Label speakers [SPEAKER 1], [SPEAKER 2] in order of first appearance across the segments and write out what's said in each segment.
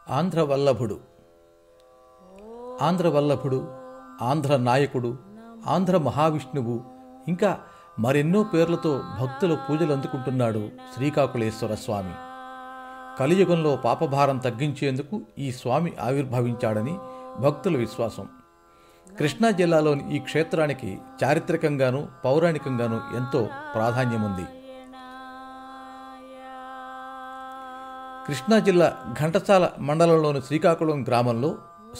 [SPEAKER 1] ఆంధ్రవల్లభుడు, ఆంధ్రవల్లభుడు, ఆంధ్ర నాయకుడు, ఆంధ్ర మహావిష్ణువు, ఇంకా మరెన్నో పేర్లతో భక్తుల పూజలు అందుకుంటున్నాడు శ్రీకాకుళేశ్వర స్వామి. కలియుగంలో పాపభారం తగ్గించేందుకు ఈ స్వామి ఆవిర్భవించాడని భక్తుల విశ్వాసం. కృష్ణా జిల్లాలోని ఈ క్షేత్రానికి చారిత్రకంగానూ పౌరాణికంగానూ ఎంతో ప్రాధాన్యముంది. కృష్ణా జిల్లా ఘంటసాల మండలంలోని శ్రీకాకుళం గ్రామంలో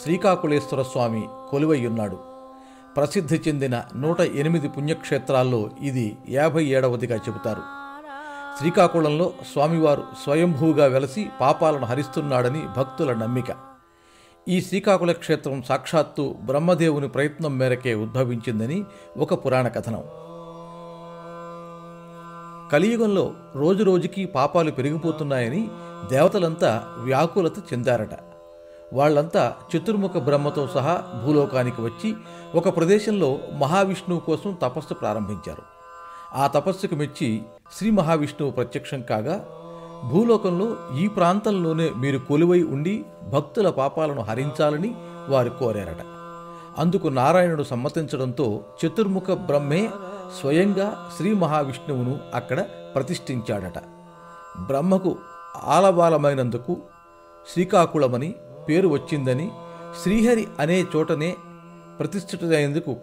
[SPEAKER 1] శ్రీకాకుళేశ్వర స్వామి కొలువయ్యున్నాడు. ప్రసిద్ధి చెందిన 108 పుణ్యక్షేత్రాల్లో ఇది 57వదిగా చెబుతారు. శ్రీకాకుళంలో స్వామివారు స్వయంభూగా వెలసి పాపాలను హరిస్తున్నాడని భక్తుల నమ్మిక. ఈ శ్రీకాకుళ క్షేత్రం సాక్షాత్తు బ్రహ్మదేవుని ప్రయత్నం మేరకే ఉద్భవించిందని ఒక పురాణ కథనం. కలియుగంలో రోజురోజుకి పాపాలు పెరిగిపోతున్నాయని దేవతలంతా వ్యాకులత చెందారట. వాళ్లంతా చతుర్ముఖ బ్రహ్మతో సహా భూలోకానికి వచ్చి ఒక ప్రదేశంలో మహావిష్ణువు కోసం తపస్సు ప్రారంభించారు. ఆ తపస్సుకు మెచ్చి శ్రీ మహావిష్ణువు ప్రత్యక్షం కాగా, భూలోకంలో ఈ ప్రాంతంలోనే మీరు కొలువై ఉండి భక్తుల పాపాలను హరించాలని వారు కోరారట. అందుకు నారాయణుడు సమ్మతించడంతో చతుర్ముఖ బ్రహ్మే స్వయంగా శ్రీ మహావిష్ణువును అక్కడ ప్రతిష్ఠించాడట. బ్రహ్మకు ఆలవాలమైనందుకు శ్రీకాకుళమని పేరు వచ్చిందని, శ్రీహరి అనే చోటనే ప్రతిష్ఠితుడైనందుకు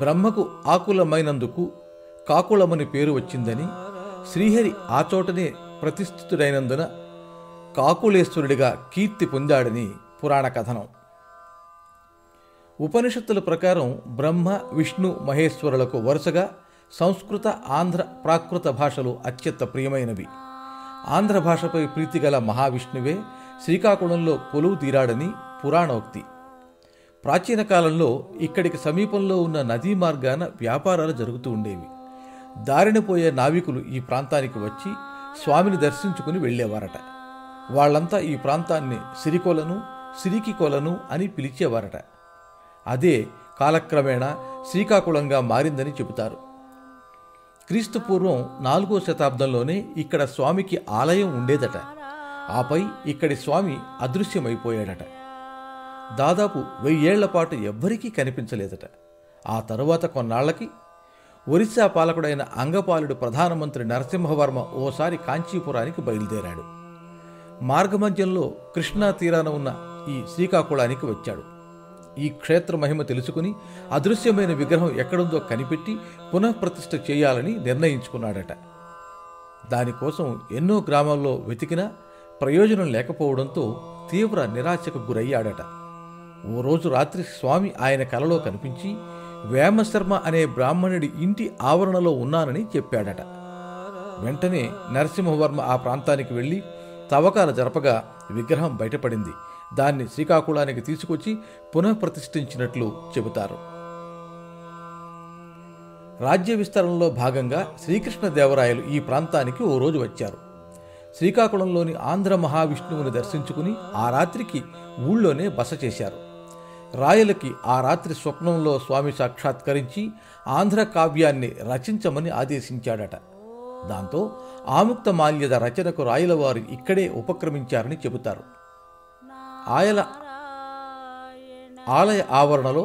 [SPEAKER 1] బ్రహ్మకు ఆకులమైనందుకు కాకుళమని పేరు వచ్చిందని, శ్రీహరి ఆ చోటనే ప్రతిష్ఠితుడైనందున కాకుళేశ్వరుడిగా కీర్తి పొందాడని పురాణ కథనం. ఉపనిషత్తుల ప్రకారం బ్రహ్మ, విష్ణు, మహేశ్వరులకు వరుసగా సంస్కృత, ఆంధ్ర, ప్రాకృత భాషలు అత్యంత ప్రియమైనవి. ఆంధ్ర భాషపై ప్రీతిగల మహావిష్ణువే శ్రీకాకుళంలో కొలువు తీరాడని పురాణోక్తి. ప్రాచీన కాలంలో ఇక్కడికి సమీపంలో ఉన్న నదీ మార్గాన వ్యాపారాలు జరుగుతూ ఉండేవి. దారిన పోయే నావికులు ఈ ప్రాంతానికి వచ్చి స్వామిని దర్శించుకుని వెళ్లేవారట. వాళ్లంతా ఈ ప్రాంతాన్ని సిరికొలను, సిరికికొలను అని పిలిచేవారట. అదే కాలక్రమేణా శ్రీకాకుళంగా మారిందని చెబుతారు. క్రీస్తు పూర్వం 4వ శతాబ్దంలోనే ఇక్కడ స్వామికి ఆలయం ఉండేదట. ఆపై ఇక్కడి స్వామి అదృశ్యమైపోయాడట. దాదాపు 1000 ఏళ్ల పాటు ఎవ్వరికీ కనిపించలేదట. ఆ తరువాత కొన్నాళ్లకి ఒరిస్సా పాలకుడైన అంగపాలుడు ప్రధానమంత్రి నరసింహవర్మ ఓసారి కాంచీపురానికి బయలుదేరాడు. మార్గమధ్యంలో కృష్ణా తీరాన ఉన్న ఈ శ్రీకాకుళానికి వచ్చాడు. ఈ క్షేత్ర మహిమ తెలుసుకుని అదృశ్యమైన విగ్రహం ఎక్కడుందో కనిపెట్టి పునఃప్రతిష్ఠ చేయాలని నిర్ణయించుకున్నాడట. దానికోసం ఎన్నో గ్రామాల్లో వెతికినా ప్రయోజనం లేకపోవడంతో తీవ్ర నిరాశకు గురయ్యాడట. ఓ రోజు రాత్రి స్వామి ఆయన కలలో కనిపించి వేమశర్మ అనే బ్రాహ్మణుడి ఇంటి ఆవరణలో ఉన్నానని చెప్పాడట. వెంటనే నరసింహవర్మ ఆ ప్రాంతానికి వెళ్లి తవ్వకాలు జరపగా విగ్రహం బయటపడింది. దాన్ని శ్రీకాకుళానికి తీసుకొచ్చి పునఃప్రతిష్ఠించినట్లు చెబుతారు. రాజ్య విస్తరణలో భాగంగా శ్రీకృష్ణదేవరాయలు ఈ ప్రాంతానికి ఓ రోజు వచ్చారు. శ్రీకాకుళంలోని ఆంధ్ర మహావిష్ణువుని దర్శించుకుని ఆ రాత్రికి ఊళ్ళోనే బస చేశారు. రాయలకి ఆ రాత్రి స్వప్నంలో స్వామి సాక్షాత్కరించి ఆంధ్ర కావ్యాన్ని రచించమని ఆదేశించాడట. దాంతో ఆముక్తమాల్యద రచనకు రాయలవారు ఇక్కడే ఉపక్రమించారని చెబుతారు. ఆలయ ఆవరణలో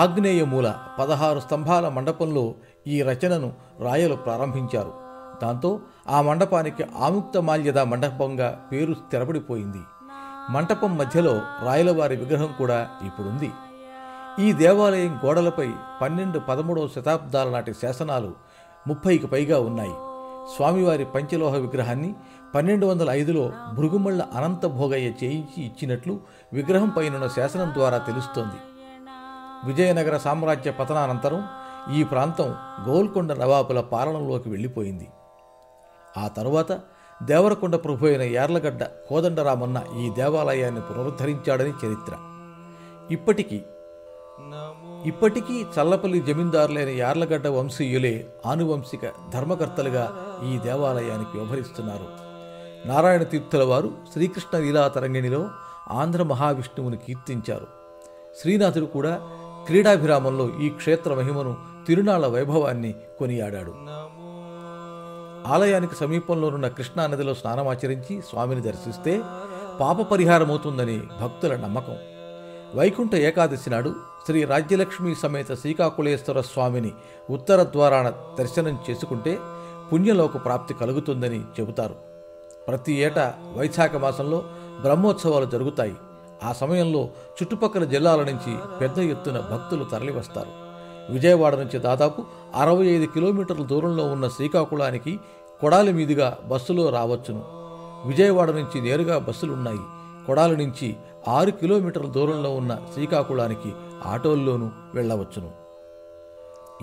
[SPEAKER 1] ఆగ్నేయ మూల 16 స్తంభాల మండపంలో ఈ రచనను రాయలు ప్రారంభించారు. దాంతో ఆ మండపానికి ఆముక్తమాల్యద మండపంగా పేరు స్థిరపడిపోయింది. మంటపం మధ్యలో రాయలవారి విగ్రహం కూడా ఇప్పుడుంది. ఈ దేవాలయం గోడలపై 12, 13వ శతాబ్దాల నాటి శాసనాలు 30కి పైగా ఉన్నాయి. స్వామివారి పంచలోహ విగ్రహాన్ని 1205లో భృగుమళ్ళ అనంతభోగయ్య చేయించి ఇచ్చినట్లు విగ్రహం పైనున్న శాసనం ద్వారా తెలుస్తోంది. విజయనగర సామ్రాజ్య పతనానంతరం ఈ ప్రాంతం గోల్కొండ నవాబుల పాలనలోకి వెళ్ళిపోయింది. ఆ తరువాత దేవరకొండ ప్రభు అయిన యార్లగడ్డ కోదండరామన్న ఈ దేవాలయాన్ని పునరుద్ధరించాడని చరిత్ర. ఇప్పటికీ చల్లపల్లి జమీందారులైన యార్లగడ్డ వంశీయులే ఆనువంశిక ధర్మకర్తలుగా ఈ దేవాలయానికి వ్యవహరిస్తున్నారు. నారాయణ తీర్థుల వారు శ్రీకృష్ణ లీలా తరంగిణిలో ఆంధ్ర మహావిష్ణువుని కీర్తించారు. శ్రీనాథుడు కూడా క్రీడాభిరామంలో ఈ క్షేత్ర మహిమను, తిరునాళ్ల వైభవాన్ని కొనియాడాడు. ఆలయానికి సమీపంలోనున్న కృష్ణానదిలో స్నానమాచరించి స్వామిని దర్శిస్తే పాప పరిహారమవుతుందని భక్తుల నమ్మకం. వైకుంఠ ఏకాదశి నాడు శ్రీ రాజ్యలక్ష్మి సమేత శ్రీకాకుళేశ్వర స్వామిని ఉత్తర ద్వారాన దర్శనం చేసుకుంటే పుణ్యలోక ప్రాప్తి కలుగుతుందని చెబుతారు. ప్రతి ఏటా వైశాఖ మాసంలో బ్రహ్మోత్సవాలు జరుగుతాయి. ఆ సమయంలో చుట్టుపక్కల జిల్లాల నుంచి పెద్ద ఎత్తున భక్తులు తరలివస్తారు. విజయవాడ నుంచి దాదాపు 65 కిలోమీటర్ల దూరంలో ఉన్న శ్రీకాకుళానికి కొడాలి మీదుగా బస్సులో రావచ్చును. విజయవాడ నుంచి నేరుగా బస్సులున్నాయి. కొడాలి నుంచి 6 కిలోమీటర్ల దూరంలో ఉన్న శ్రీకాకుళానికి ఆటోల్లోనూ వెళ్లవచ్చును.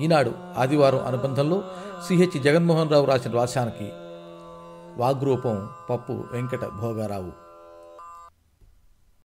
[SPEAKER 1] ఈనాడు ఆదివారం అనుబంధంలో సిహెచ్ జగన్మోహన్ రావు రాసిన వ్యాసానికి వాగ్రూపం పప్పు వెంకట భోగారావు.